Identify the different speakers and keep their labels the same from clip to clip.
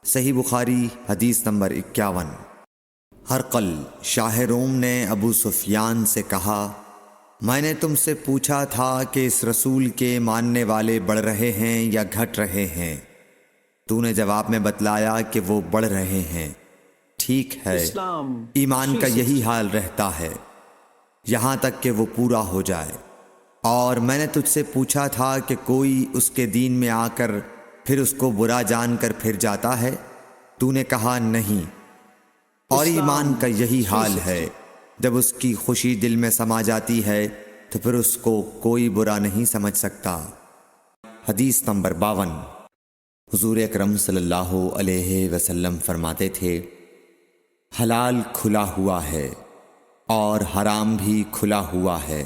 Speaker 1: صحیح بخاری حدیث نمبر 51۔ ہرقل شاہ روم نے ابو سفیان سے کہا، میں نے تم سے پوچھا تھا کہ اس رسول کے ماننے والے بڑھ رہے ہیں یا گھٹ رہے ہیں؟ تو نے جواب میں بتلایا کہ وہ بڑھ رہے ہیں۔ ٹھیک ہے، ایمان کا یہی حال رہتا ہے یہاں تک کہ وہ پورا ہو جائے۔ اور میں نے تجھ سے پوچھا تھا کہ کوئی اس کے دین میں آ کر پھر اس کو برا جان کر پھر جاتا ہے؟ تو نے کہا نہیں۔ اور ایمان کا یہی حال ہے، جب اس کی خوشی دل میں سما جاتی ہے تو پھر اس کو کوئی برا نہیں سمجھ سکتا۔ حدیث نمبر 52۔ حضور اکرم صلی اللہ علیہ وسلم فرماتے تھے، حلال کھلا ہوا ہے اور حرام بھی کھلا ہوا ہے،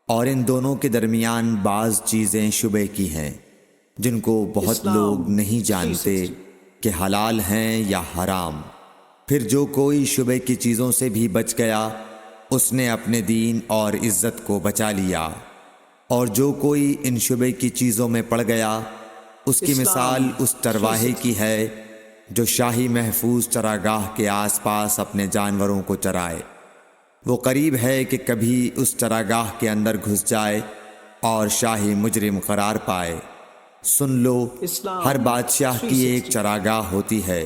Speaker 1: اور ان دونوں کے درمیان بعض چیزیں شبے کی ہیں جن کو بہت لوگ نہیں جانتے کہ حلال ہیں یا حرام۔ پھر جو کوئی شبے کی چیزوں سے بھی بچ گیا اس نے اپنے دین اور عزت کو بچا لیا، اور جو کوئی ان شبے کی چیزوں میں پڑ گیا اس کی مثال اس چرواہے کی ہے جو شاہی محفوظ چراگاہ کے آس پاس اپنے جانوروں کو چرائے۔ وہ قریب ہے کہ کبھی اس چراگاہ کے اندر گھس جائے اور شاہی مجرم قرار پائے۔ سن لو، ہر بادشاہ کی ایک چراگاہ ہوتی ہے۔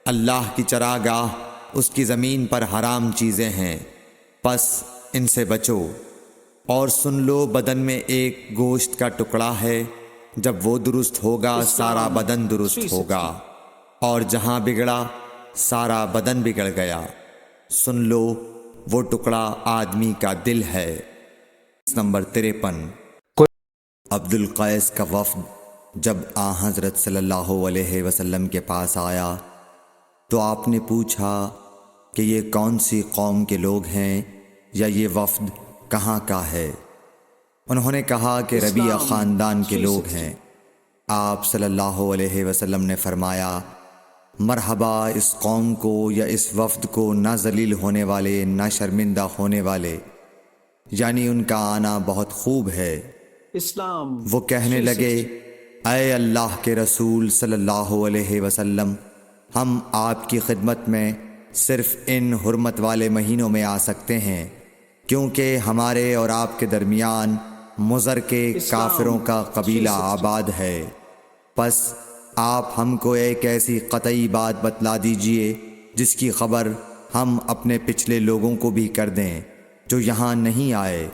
Speaker 1: اللہ کی چراگاہ اس کی زمین پر حرام چیزیں ہیں، پس ان سے بچو۔ اور سن لو، بدن میں ایک گوشت کا ٹکڑا ہے، جب وہ درست ہوگا سارا بدن درست ہوگا، اور جہاں بگڑا سارا بدن بگڑ گیا۔ سن لو، وہ ٹکڑا آدمی کا دل ہے۔ نمبر 53۔ عبد القیس کا وفد جب حضرت صلی اللہ علیہ وسلم کے پاس آیا تو آپ نے پوچھا کہ یہ کون سی قوم کے لوگ ہیں یا یہ وفد کہاں کا ہے؟ انہوں نے کہا کہ ربیعہ خاندان کے لوگ ہیں۔ آپ صلی اللہ علیہ وسلم نے فرمایا، مرحبا اس قوم کو یا اس وفد کو، نہ ذلیل ہونے والے نہ شرمندہ ہونے والے، یعنی ان کا آنا بہت خوب ہے۔ وہ کہنے لگے، اے اللہ کے رسول صلی اللہ علیہ وسلم، ہم آپ کی خدمت میں صرف ان حرمت والے مہینوں میں آ سکتے ہیں، کیونکہ ہمارے اور آپ کے درمیان مضر کے کافروں کا قبیلہ آباد ہے۔ پس آپ ہم کو ایک ایسی قطعی بات بتلا دیجئے جس کی خبر ہم اپنے پچھلے لوگوں کو بھی کر دیں جو یہاں نہیں آئے،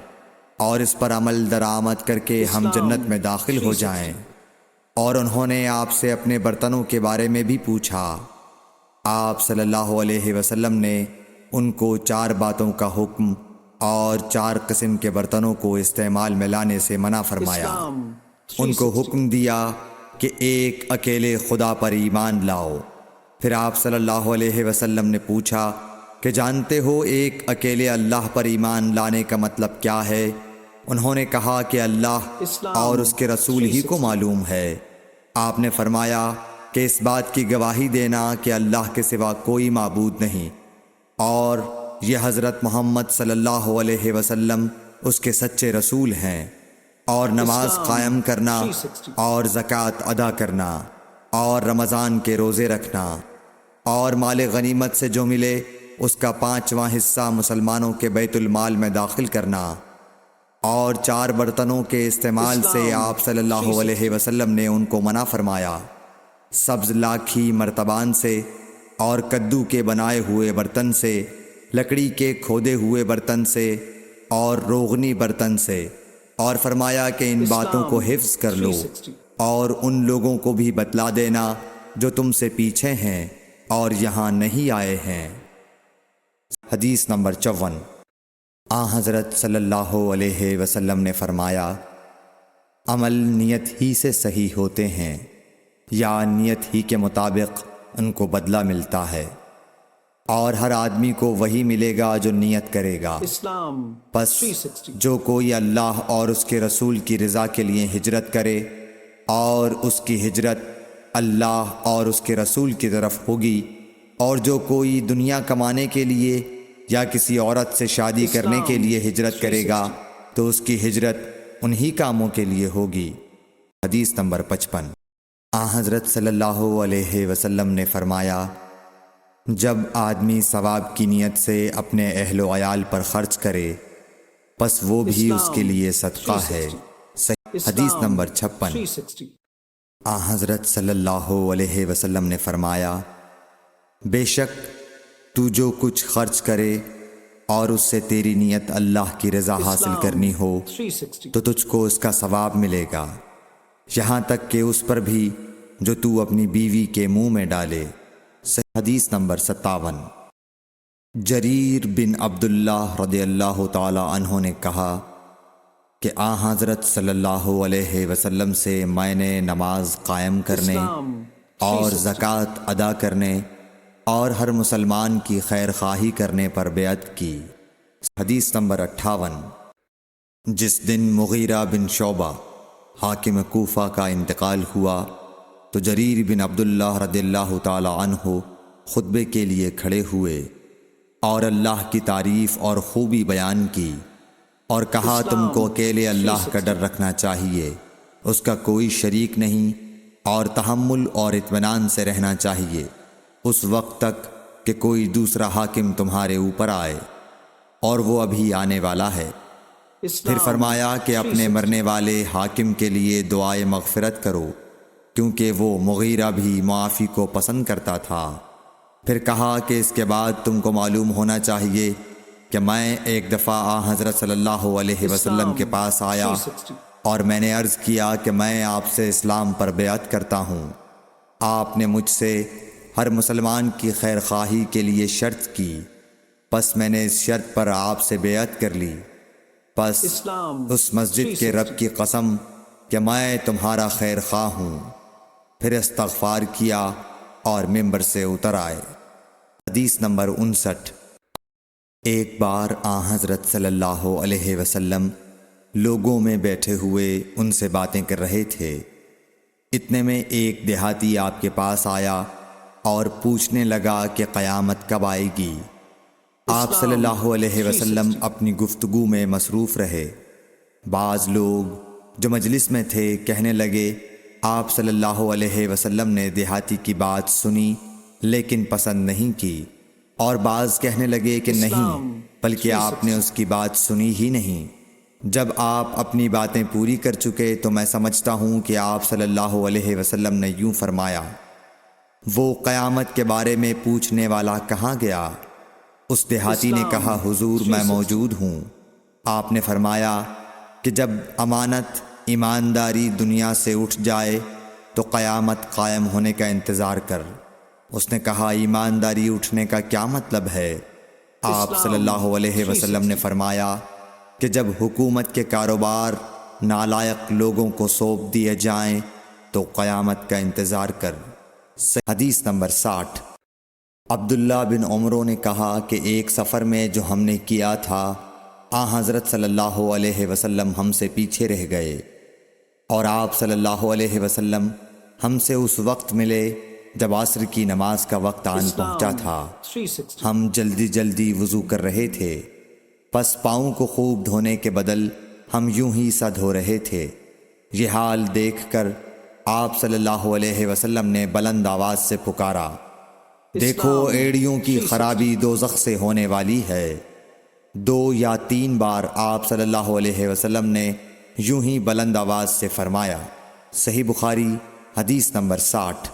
Speaker 1: اور اس پر عمل درآمد کر کے ہم جنت میں داخل ہو جائیں۔ اور انہوں نے آپ سے اپنے برتنوں کے بارے میں بھی پوچھا۔ آپ صلی اللہ علیہ وسلم نے ان کو 4 باتوں کا حکم اور 4 قسم کے برتنوں کو استعمال میں لانے سے منع فرمایا۔ ان کو حکم دیا کہ ایک اکیلے خدا پر ایمان لاؤ۔ پھر آپ صلی اللہ علیہ وسلم نے پوچھا کہ جانتے ہو ایک اکیلے اللہ پر ایمان لانے کا مطلب کیا ہے؟ انہوں نے کہا کہ اللہ اور اس کے رسول ہی کو معلوم ہے۔ آپ نے فرمایا کہ اس بات کی گواہی دینا کہ اللہ کے سوا کوئی معبود نہیں، اور یہ حضرت محمد صلی اللہ علیہ وسلم اس کے سچے رسول ہیں، اور نماز قائم کرنا اور زکوٰۃ ادا کرنا اور رمضان کے روزے رکھنا، اور مال غنیمت سے جو ملے اس کا 5واں حصہ مسلمانوں کے بیت المال میں داخل کرنا، اور 4 برتنوں کے استعمال سے آپ صلی اللہ علیہ وسلم نے ان کو منع فرمایا، سبز لاکھی مرتبان سے اور کدو کے بنائے ہوئے برتن سے، لکڑی کے کھودے ہوئے برتن سے اور روغنی برتن سے، اور فرمایا کہ ان باتوں کو حفظ کر لو اور ان لوگوں کو بھی بتلا دینا جو تم سے پیچھے ہیں اور یہاں نہیں آئے ہیں۔ حدیث نمبر 54۔ حضرت صلی اللہ علیہ وسلم نے فرمایا، عمل نیت ہی سے صحیح ہوتے ہیں یا نیت ہی کے مطابق ان کو بدلہ ملتا ہے، اور ہر آدمی کو وہی ملے گا جو نیت کرے گا۔ پس جو کوئی اللہ اور اس کے رسول کی رضا کے لیے ہجرت کرے اور اس کی ہجرت اللہ اور اس کے رسول کی طرف ہوگی، اور جو کوئی دنیا کمانے کے لیے یا کسی عورت سے شادی کرنے کے لیے ہجرت کرے گا تو اس کی ہجرت انہی کاموں کے لیے ہوگی۔ حدیث نمبر 55۔ حضرت صلی اللہ علیہ وسلم نے فرمایا، جب آدمی ثواب کی نیت سے اپنے اہل و عیال پر خرچ کرے پس وہ بھی اس کے لیے صدقہ ہے۔ حدیث نمبر 56۔ حضرت صلی اللہ علیہ وسلم نے فرمایا، بے شک تو جو کچھ خرچ کرے اور اس سے تیری نیت اللہ کی رضا حاصل کرنی ہو تو تجھ کو اس کا ثواب ملے گا، یہاں تک کہ اس پر بھی جو تو اپنی بیوی کے منہ میں ڈالے۔ حدیث نمبر 57۔ جریر بن عبداللہ رضی اللہ تعالی عنہ نے کہا کہ حضرت صلی اللہ علیہ وسلم سے میں نے نماز قائم کرنے اور زکوٰۃ ادا کرنے اور ہر مسلمان کی خیر خواہی کرنے پر بیعت کی۔ حدیث نمبر 58۔ جس دن مغیرہ بن شعبہ حاکم کوفہ کا انتقال ہوا تو جریر بن عبداللہ رضی اللہ تعالی عنہ خطبے کے لیے کھڑے ہوئے اور اللہ کی تعریف اور خوبی بیان کی اور کہا، تم کو اکیلے اللہ کا ڈر رکھنا چاہیے، اس کا کوئی شریک نہیں، اور تحمل اور اطمینان سے رہنا چاہیے اس وقت تک کہ کوئی دوسرا حاکم تمہارے اوپر آئے، اور وہ ابھی آنے والا ہے۔ پھر فرمایا کہ اپنے مرنے والے حاکم کے لیے دعائے مغفرت کرو، کیونکہ وہ مغیرہ بھی معافی کو پسند کرتا تھا۔ پھر کہا کہ اس کے بعد تم کو معلوم ہونا چاہیے کہ میں ایک دفعہ حضرت صلی اللہ علیہ وسلم کے پاس آیا اور میں نے عرض کیا کہ میں آپ سے اسلام پر بیعت کرتا ہوں۔ آپ نے مجھ سے ہر مسلمان کی خیر خواہی کے لیے شرط کی، پس میں نے اس شرط پر آپ سے بیعت کر لی۔ پس اس مسجد کے رب کی قسم کہ میں تمہارا خیر خواہ ہوں۔ پھر استغفار کیا اور ممبر سے اتر آئے۔ حدیث نمبر 59۔ ایک بار حضرت صلی اللہ علیہ وسلم لوگوں میں بیٹھے ہوئے ان سے باتیں کر رہے تھے، اتنے میں ایک دیہاتی آپ کے پاس آیا اور پوچھنے لگا کہ قیامت کب آئے گی۔ آپ صلی اللہ علیہ وسلم اپنی گفتگو میں مصروف رہے۔ بعض لوگ جو مجلس میں تھے کہنے لگے، آپ صلی اللہ علیہ وسلم نے دیہاتی کی بات سنی لیکن پسند نہیں کی، اور بعض کہنے لگے کہ نہیں، بلکہ آپ نے اس کی بات سنی ہی نہیں۔ جب آپ اپنی باتیں پوری کر چکے تو میں سمجھتا ہوں کہ آپ صلی اللہ علیہ وسلم نے یوں فرمایا، وہ قیامت کے بارے میں پوچھنے والا کہاں گیا؟ اس دیہاتی نے کہا، حضور میں موجود ہوں۔ آپ نے فرمایا کہ جب امانت ایمانداری دنیا سے اٹھ جائے تو قیامت قائم ہونے کا انتظار کر۔ اس نے کہا، ایمانداری اٹھنے کا کیا مطلب ہے؟ آپ صلی اللہ علیہ وسلم نے فرمایا کہ جب حکومت کے کاروبار نالائق لوگوں کو سونپ دیے جائیں تو قیامت کا انتظار کر۔ حدیث نمبر 60۔ عبداللہ بن عمرو نے کہا کہ ایک سفر میں جو ہم نے کیا تھا حضرت صلی اللہ علیہ وسلم ہم سے پیچھے رہ گئے، اور آپ صلی اللہ علیہ وسلم ہم سے اس وقت ملے جب عصر کی نماز کا وقت آن پہنچا تھا۔ ہم جلدی جلدی وضو کر رہے تھے، پس پاؤں کو خوب دھونے کے بدل ہم یوں ہی سا دھو رہے تھے۔ یہ حال دیکھ کر آپ صلی اللہ علیہ وسلم نے بلند آواز سے پکارا، دیکھو ایڑیوں کی خرابی دوزخ سے ہونے والی ہے۔ 2 یا 3 بار آپ صلی اللہ علیہ وسلم نے یوں ہی بلند آواز سے فرمایا۔ صحیح بخاری حدیث نمبر 60۔